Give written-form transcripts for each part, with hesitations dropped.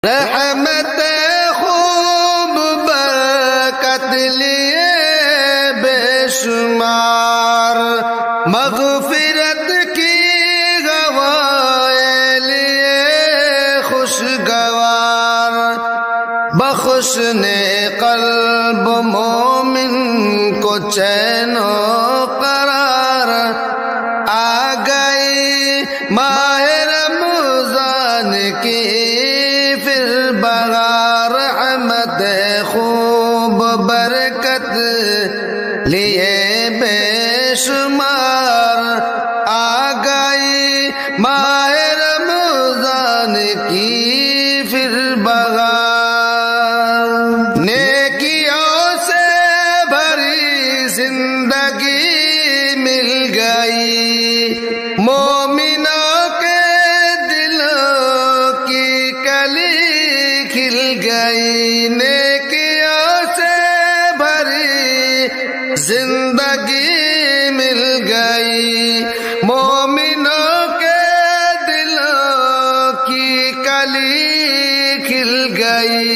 رحمت خوب برکت لیے بے شمار، مغفرت کی گواہ لیے خوشگوار، بخشنے قلب مومن کو چین و قرار، آ گئی ماہ رمضان کی پھر بہار، رحمت خوب برکت لیے بے شمار، آ گئی ماہ رمضان کی پھر بہار، نیکیوں سے بھری زندگی مل گئی، مومنوں کے دلوں کی کلی کھل گئی، نیکیوں سے بھری زندگی مل گئی، مومنوں کے دلوں کی کلی کھل گئی،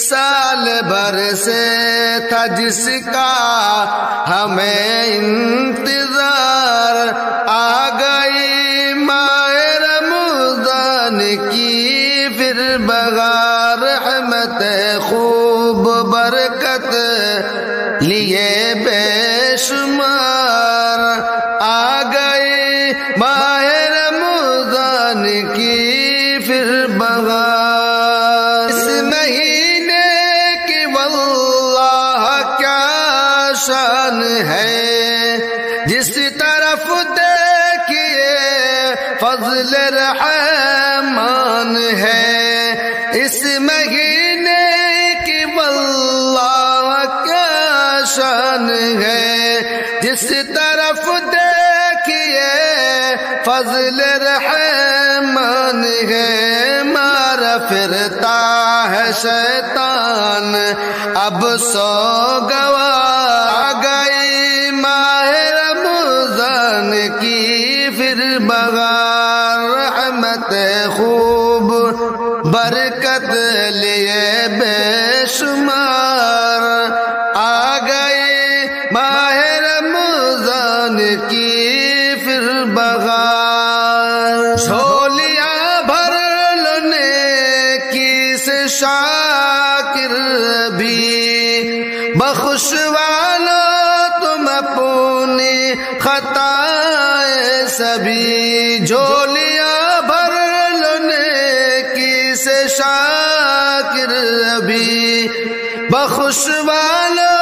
سال بھر سے تھا جس کا ہمیں انتظار، آ گئی ماہ رمضان کی پھر بہار، رحمت خوب برکت لیے بے شمار، آ گئی ماہ رمضان کی پھر بہار، اس مہینے کی واللہ کیا شان ہے، جس طرف دیکھیے فضل رحمان ہے، اس مہینے کی واللہ کیا شان ہے، جس طرف دیکھیے فضل رحمان ہے، مارا پھرتا ہے شیطان اب سوگوار، آ گئی ماہ رمضان کی پھر بہار، رحمت خوب برکت لیے بے شمار، آ گئی ماہ رمضان کی پھر بہار، جھولیاں بھر لو نیکی سے شاکر بھی، بخشوالو تم اپنی خطائیں سبھی، جھولیاں بھر لو نیکی سے شاکر بھی، بخشوالو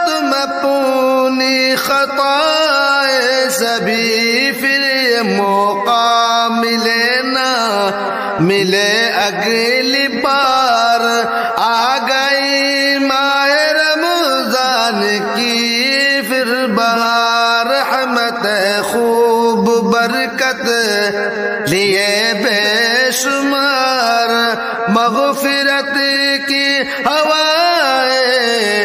تم اپنی خطائیں سبھی، پھر یہ موقع ملے نہ ملے اگلی بار، آ گئی ماہ رمضان کی پھر بہار، رحمت خوب برکت لیے بے شمار، مغفرت کی ہوائیں